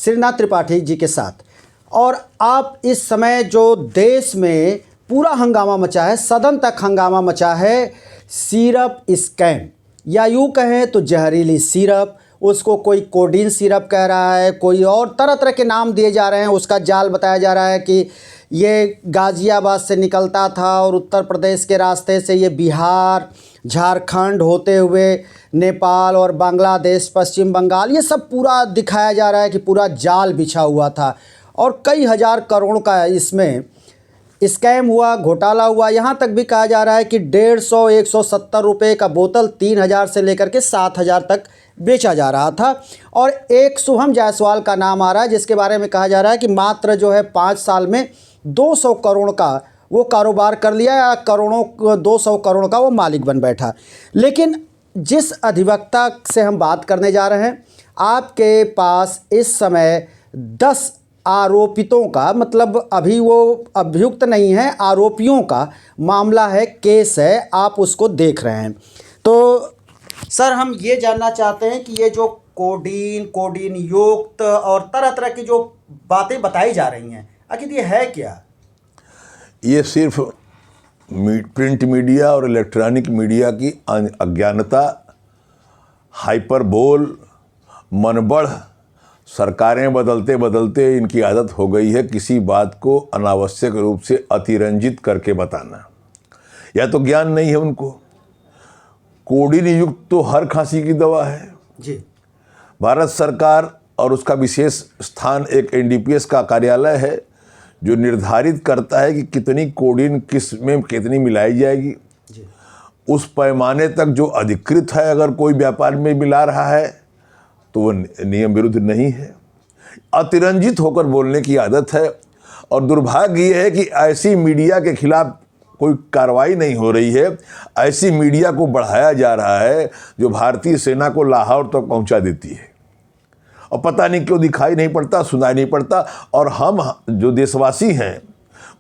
श्रीनाथ त्रिपाठी जी के साथ। और आप इस समय जो देश में पूरा हंगामा मचा है, सदन तक हंगामा मचा है, सिरप स्कैम या यूँ कहें तो जहरीली सिरप, उसको कोई कोडीन सिरप कह रहा है, कोई और तरह तरह के नाम दिए जा रहे हैं। उसका जाल बताया जा रहा है कि ये गाज़ियाबाद से निकलता था और उत्तर प्रदेश के रास्ते से ये बिहार, झारखंड होते हुए नेपाल और बांग्लादेश, पश्चिम बंगाल, ये सब पूरा दिखाया जा रहा है कि पूरा जाल बिछा हुआ था और कई हज़ार करोड़ का इसमें स्कैम हुआ, घोटाला हुआ। यहाँ तक भी कहा जा रहा है कि 150 170 रुपये का बोतल 3000 से लेकर के 7000 तक बेचा जा रहा था। और एक शुभम जायसवाल का नाम आ रहा है जिसके बारे में कहा जा रहा है कि मात्र जो है 5 साल में 200 करोड़ का वो कारोबार कर लिया या 200 करोड़ का वो मालिक बन बैठा। लेकिन जिस अधिवक्ता से हम बात करने जा रहे हैं, आपके पास इस समय 10 आरोपितों का, मतलब अभी वो अभियुक्त नहीं है, आरोपियों का मामला है, केस है, आप उसको देख रहे हैं। तो सर हम ये जानना चाहते हैं कि ये जो कोडीन युक्त और तरह तरह की जो बातें बताई जा रही हैं, आखिर ये है क्या? ये सिर्फ प्रिंट मीडिया और इलेक्ट्रॉनिक मीडिया की अज्ञानता, हाइपरबोल, मनबढ़, सरकारें बदलते बदलते इनकी आदत हो गई है किसी बात को अनावश्यक रूप से अतिरंजित करके बताना। या तो ज्ञान नहीं है उनको। कोडीन युक्त तो हर खांसी की दवा है जी। भारत सरकार और उसका विशेष स्थान एक एनडीपीएस का कार्यालय है जो निर्धारित करता है कि कितनी कोडीन किस में कितनी मिलाई जाएगी जी। उस पैमाने तक जो अधिकृत है, अगर कोई व्यापार में मिला रहा है तो वो नियम विरुद्ध नहीं है। अतिरंजित होकर बोलने की आदत है और दुर्भाग्य ये है कि ऐसी मीडिया के खिलाफ कोई कार्रवाई नहीं हो रही है। ऐसी मीडिया को बढ़ाया जा रहा है जो भारतीय सेना को लाहौर तक पहुंचा देती है और पता नहीं क्यों दिखाई नहीं पड़ता, सुनाई नहीं पड़ता। और हम जो देशवासी हैं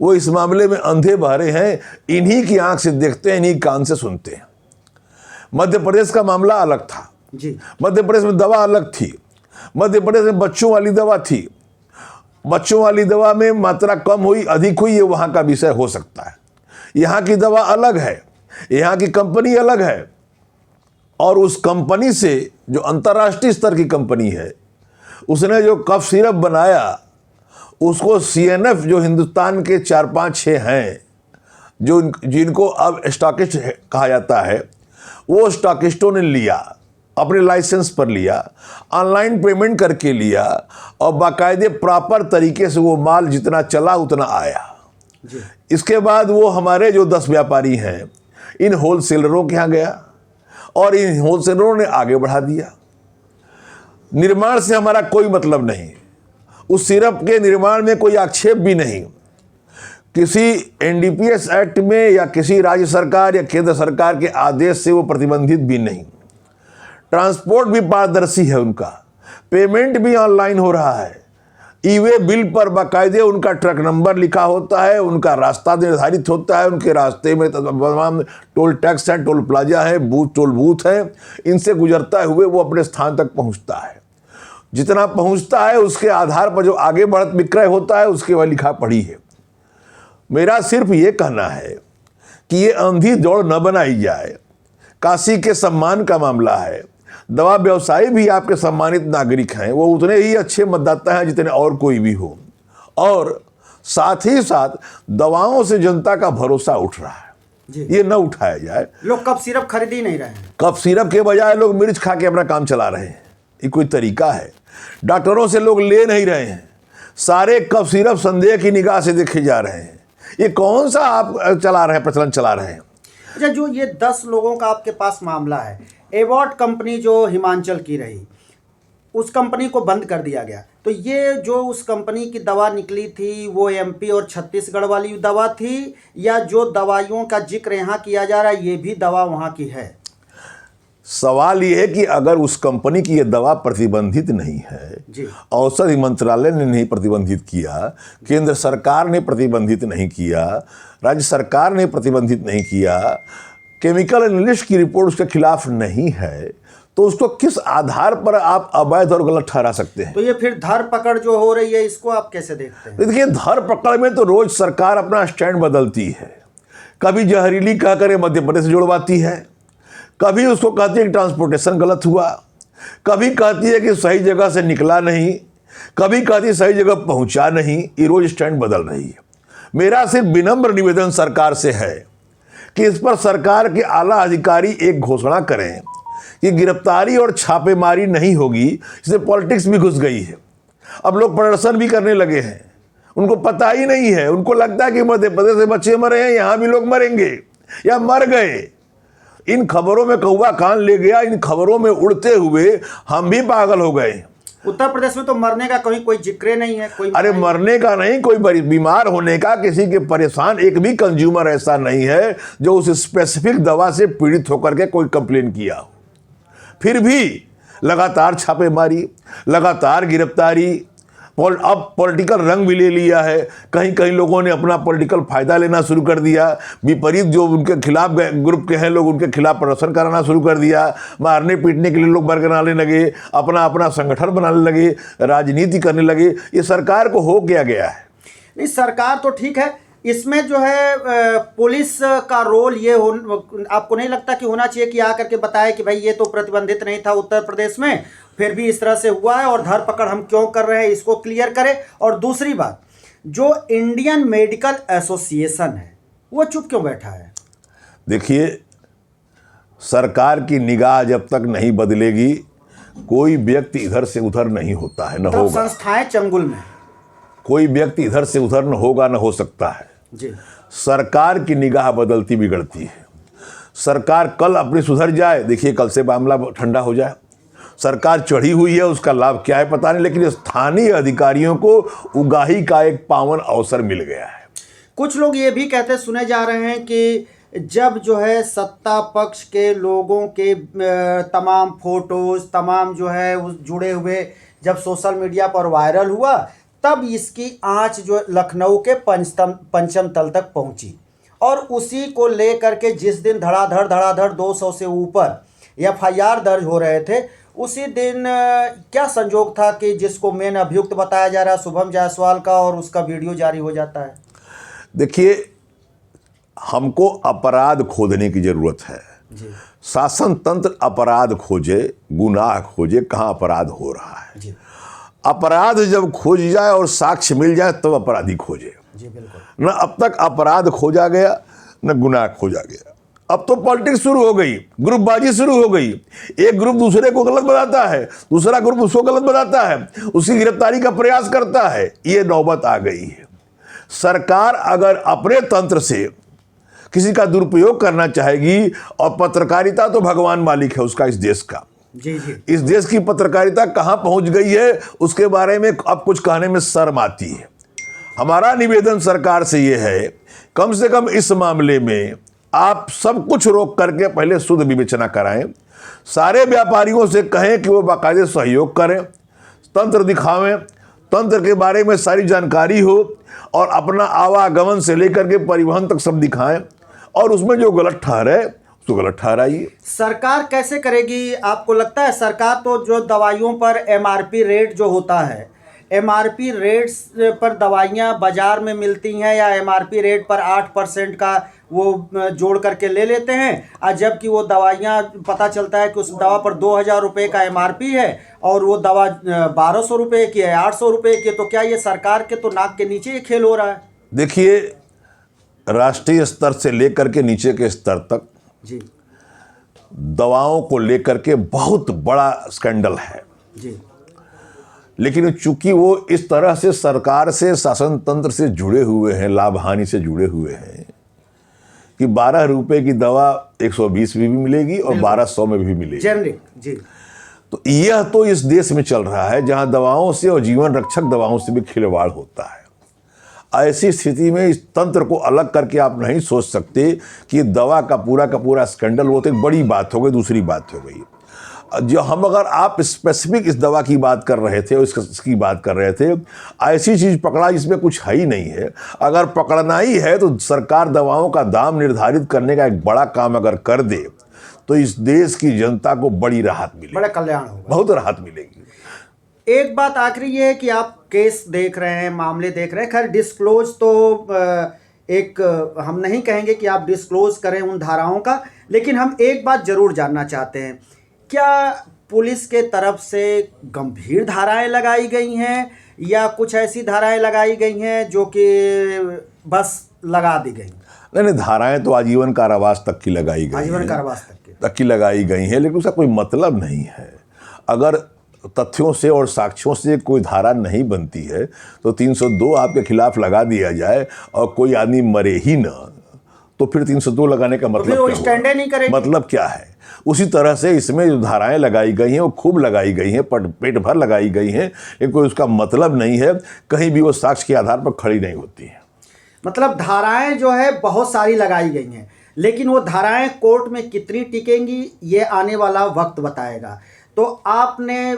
वो इस मामले में अंधे बहरे हैं, इन्हीं की आंख से देखते हैं, इन्हीं कान से सुनते हैं। मध्य प्रदेश का मामला अलग था जी। मध्य प्रदेश में दवा अलग थी। मध्य प्रदेश में बच्चों वाली दवा थी। बच्चों वाली दवा में मात्रा कम हुई अधिक हुई, ये वहाँ का विषय हो सकता है। यहाँ की दवा अलग है, यहाँ की कंपनी अलग है और उस कंपनी से जो अंतर्राष्ट्रीय स्तर की कंपनी है, उसने जो कफ सिरप बनाया उसको सीएनएफ जो हिंदुस्तान के 4-5-6 हैं जो जिनको अब स्टॉकिस्ट कहा जाता है, वो स्टॉकिस्टों ने लिया, अपने लाइसेंस पर लिया, ऑनलाइन पेमेंट करके लिया और बाकायदे प्रॉपर तरीके से वो माल जितना चला उतना आया जी। इसके बाद वो हमारे जो 10 व्यापारी हैं इन होलसेलरों के यहाँ गया और इन होलसेलरों ने आगे बढ़ा दिया। निर्माण से हमारा कोई मतलब नहीं, उस सिरप के निर्माण में कोई आक्षेप भी नहीं। किसी एनडीपीएस एक्ट में या किसी राज्य सरकार या केंद्र सरकार के आदेश से वो प्रतिबंधित भी नहीं। ट्रांसपोर्ट भी पारदर्शी है, उनका पेमेंट भी ऑनलाइन हो रहा है। ई-वे बिल पर बाकायदे उनका ट्रक नंबर लिखा होता है, उनका रास्ता निर्धारित होता है, उनके रास्ते में तमाम टोल टैक्स हैं, टोल प्लाजा है, टोल बूथ है, इनसे गुजरता हुए वो अपने स्थान तक पहुंचता है। जितना पहुंचता है उसके आधार पर जो आगे बढ़त विक्रय होता है उसके वह लिखा पढ़ी है। मेरा सिर्फ ये कहना है कि ये अंधी दौड़ न बनाई जाए। काशी के सम्मान का मामला है। दवा व्यवसायी भी आपके सम्मानित नागरिक हैं, वो उतने ही अच्छे मतदाता हैं जितने और कोई भी हो। और साथ ही साथ दवाओं से जनता का भरोसा उठ रहा है, ये न उठाया जाए। लोग कफ सिरप खरीद ही नहीं रहे हैं। कफ सिरप के बजाय लोग मिर्च खा के अपना काम चला रहे हैं। ये कोई तरीका है? डॉक्टरों से लोग ले नहीं रहे हैं, सारे कफ सिरप संदेह की निगाह से देखे जा रहे हैं। ये कौन सा आप चला रहे हैं, प्रचलन चला रहे हैं? अच्छा, जो ये 10 लोगों का आपके पास मामला है, एवॉर्ड कंपनी जो हिमाचल की रही, उस कंपनी को बंद कर दिया गया। तो ये जो उस कंपनी की दवा निकली थी वो एमपी और छत्तीसगढ़ वाली दवा थी, या जो दवाइयों का जिक्र यहाँ किया जा रहा है ये भी दवा वहाँ की है? सवाल ये है कि अगर उस कंपनी की ये दवा प्रतिबंधित नहीं है, औषधि मंत्रालय ने नहीं प्रतिबंधित किया, केंद्र सरकार ने प्रतिबंधित नहीं किया, राज्य सरकार ने प्रतिबंधित नहीं किया, केमिकल एनालिस्ट की रिपोर्ट उसके खिलाफ नहीं है, तो उसको किस आधार पर आप अवैध और गलत ठहरा सकते हैं? तो ये फिर धर पकड़ जो हो रही है, इसको आप कैसे देखते हैं? देखिए, धर पकड़ में तो रोज सरकार अपना स्टैंड बदलती है। कभी जहरीली कहकर मध्य प्रदेश से जुड़वाती है, कभी उसको कहती है कि ट्रांसपोर्टेशन गलत हुआ, कभी कहती है कि सही जगह से निकला नहीं, कभी कहती है सही जगह पहुंचा नहीं। ये रोज स्टैंड बदल रही है। मेरा सिर्फ विनम्र निवेदन सरकार से है कि इस पर सरकार के आला अधिकारी एक घोषणा करें कि गिरफ्तारी और छापेमारी नहीं होगी। इसमें पॉलिटिक्स भी घुस गई है। अब लोग प्रदर्शन भी करने लगे हैं, उनको पता ही नहीं है। उनको लगता है कि मध्य प्रदेश से बच्चे मरे हैं, यहाँ भी लोग मरेंगे या मर गए। इन खबरों में कौवा कान ले गया, इन खबरों में उड़ते हुए हम भी पागल हो गए। उत्तर प्रदेश में तो मरने का कहीं कोई जिक्र नहीं है, कोई अरे मरने का नहीं, कोई बीमार होने का, किसी के परेशान, एक भी कंज्यूमर ऐसा नहीं है जो उस स्पेसिफिक दवा से पीड़ित होकर के कोई कंप्लेन किया हो। फिर भी लगातार छापेमारी, लगातार गिरफ्तारी, अब पॉलिटिकल रंग भी ले लिया है। कहीं कहीं लोगों ने अपना पॉलिटिकल फायदा लेना शुरू कर दिया। विपरीत जो उनके खिलाफ ग्रुप के हैं लोग, उनके खिलाफ प्रदर्शन कराना शुरू कर दिया। मारने पीटने के लिए लोग बरगनाने लगे, अपना अपना संगठन बनाने लगे, राजनीति करने लगे। ये सरकार को हो क्या गया है? नहीं, सरकार तो ठीक है, इसमें जो है पुलिस का रोल ये आपको नहीं लगता कि होना चाहिए कि आकर के बताए कि भाई ये तो प्रतिबंधित नहीं था उत्तर प्रदेश में, फिर भी इस तरह से हुआ है और धर पकड़ हम क्यों कर रहे हैं, इसको क्लियर करें। और दूसरी बात, जो इंडियन मेडिकल एसोसिएशन है वो चुप क्यों बैठा है? देखिए, सरकार की निगाह जब तक नहीं बदलेगी कोई व्यक्ति इधर से उधर नहीं होता है, न होगा। संस्थाएं चंगुल में, कोई व्यक्ति इधर से उधर न होगा, न हो सकता है जी। सरकार की निगाह बदलती बिगड़ती है। सरकार कल अपनी सुधर जाए, देखिए कल से मामला ठंडा हो जाए। सरकार चढ़ी हुई है, उसका लाभ क्या है पता नहीं, लेकिन स्थानीय अधिकारियों को उगाही का एक पावन अवसर मिल गया है। कुछ लोग ये भी कहते सुने जा रहे हैं कि जब जो है सत्ता पक्ष के लोगों के तमाम फोटोज, तमाम जो है उस जुड़े हुए जब सोशल मीडिया पर वायरल हुआ, तब इसकी आंच जो लखनऊ के पंचम तल तक पहुंची। और उसी को लेकर के जिस दिन धड़ाधड़ 200 से ऊपर FIR दर्ज हो रहे थे, उसी दिन क्या संजोग था कि जिसको मेन अभियुक्त बताया जा रहा है शुभम जायसवाल का, और उसका वीडियो जारी हो जाता है। देखिए, हमको अपराध खोदने की जरूरत है जी। शासन तंत्र अपराध खोजे, गुनाह खोजे, कहाँ अपराध हो रहा है जी। अपराध जब खोज जाए और साक्ष्य मिल जाए तब अपराधी खोजे। जी बिल्कुल। न अब तक अपराध खोजा गया न गुनाह खोजा गया। अब तो पॉलिटिक्स शुरू हो गई, ग्रुपबाजी शुरू हो गई। एक ग्रुप दूसरे को गलत बताता है, दूसरा ग्रुप उसको गलत बताता है, उसकी गिरफ्तारी का प्रयास करता है। ये नौबत आ गई है। सरकार अगर अपने तंत्र से किसी का दुरुपयोग करना चाहेगी, और पत्रकारिता तो भगवान मालिक है उसका, इस देश का। जी जी। इस देश की पत्रकारिता कहां पहुंच गई है उसके बारे में अब कुछ कहने में शर्म आती है। हमारा निवेदन सरकार से यह है, कम से कम इस मामले में आप सब कुछ रोक करके पहले शुद्ध विवेचना कराएं। सारे व्यापारियों से कहें कि वो बाकायदे सहयोग करें, तंत्र दिखावें, तंत्र के बारे में सारी जानकारी हो, और अपना आवागमन से लेकर के परिवहन तक सब दिखाएं, और उसमें जो गलत ठहरे तो गलत ठहराइए। सरकार कैसे करेगी आपको लगता है? सरकार तो जो दवाइयों पर MRP रेट जो होता है, MRP रेट्स पर दवाइयाँ बाजार में मिलती हैं, या MRP रेट पर 8% का वो जोड़ करके ले लेते हैं, और जबकि वो दवाइयाँ पता चलता है कि उस दवा पर 2000 रुपये का MRP है और वो दवा 1200 रुपये की है, 800 रुपये की है। तो क्या ये सरकार के तो नाक के नीचे ये खेल हो रहा है? देखिए, राष्ट्रीय स्तर से लेकर के नीचे के स्तर तक जी दवाओं को लेकर के बहुत बड़ा स्कैंडल है जी। लेकिन चूंकि वो इस तरह से सरकार से, शासन तंत्र से जुड़े हुए हैं, लाभ हानि से जुड़े हुए हैं, कि 12 रुपए की दवा 120 में भी मिलेगी और 1200 में भी मिलेगी, जेनरिक। जी। तो यह तो इस देश में चल रहा है जहां दवाओं से और जीवन रक्षक दवाओं से भी खिलवाड़ होता है। ऐसी स्थिति में इस तंत्र को अलग करके आप नहीं सोच सकते कि दवा का पूरा स्कैंडल वो तो एक बड़ी बात हो गई। दूसरी बात हो गई, जो हम अगर आप स्पेसिफिक इस दवा की बात कर रहे थे और इसकी बात कर रहे थे, ऐसी चीज़ पकड़ा जिसमें कुछ है ही नहीं है। अगर पकड़ना ही है तो सरकार दवाओं का दाम निर्धारित करने का एक बड़ा काम अगर कर दे तो इस देश की जनता को बड़ी राहत मिलेगी, बड़ा कल्याण होगा, बहुत राहत मिलेगी। एक बात आखिरी ये है कि आप केस देख रहे हैं, मामले देख रहे हैं, खैर डिस्क्लोज तो एक हम नहीं कहेंगे कि आप डिस्क्लोज करें उन धाराओं का, लेकिन हम एक बात जरूर जानना चाहते हैं, क्या पुलिस के तरफ से गंभीर धाराएं लगाई गई हैं या कुछ ऐसी धाराएं लगाई गई हैं जो कि बस लगा दी गई? नहीं, धाराएं तो आजीवन कारावास तक की लगाई गई, आजीवन हैं, कारावास तक की लगाई गई हैं, लेकिन उसका कोई मतलब नहीं है। अगर तथ्यों से और साक्ष्यों से कोई धारा नहीं बनती है तो 302 आपके खिलाफ लगा दिया जाए और कोई आदमी मरे ही ना, तो फिर 302 लगाने का मतलब वो क्या स्टैंड नहीं करेगी। मतलब क्या है? उसी तरह से इसमें जो धाराएं लगाई गई हैं वो खूब लगाई गई हैं, पेट भर लगाई गई हैं, लेकिन कोई उसका मतलब नहीं है, कहीं भी वो साक्ष्य के आधार पर खड़ी नहीं होती है। मतलब धाराएं जो है बहुत सारी लगाई गई हैं, लेकिन वो धाराएं कोर्ट में कितनी टिकेंगी ये आने वाला वक्त बताएगा। तो आपने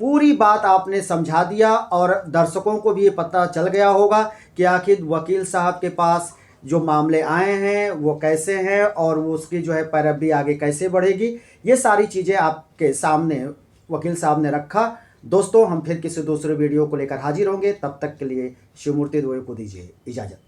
पूरी बात आपने समझा दिया और दर्शकों को भी ये पता चल गया होगा कि आखिर वकील साहब के पास जो मामले आए हैं वो कैसे हैं और वो उसकी जो है पैरवी आगे कैसे बढ़ेगी, ये सारी चीज़ें आपके सामने वकील साहब ने रखा। दोस्तों, हम फिर किसी दूसरे वीडियो को लेकर हाजिर होंगे, तब तक के लिए शिवमूर्ति दुबे को दीजिए इजाज़त।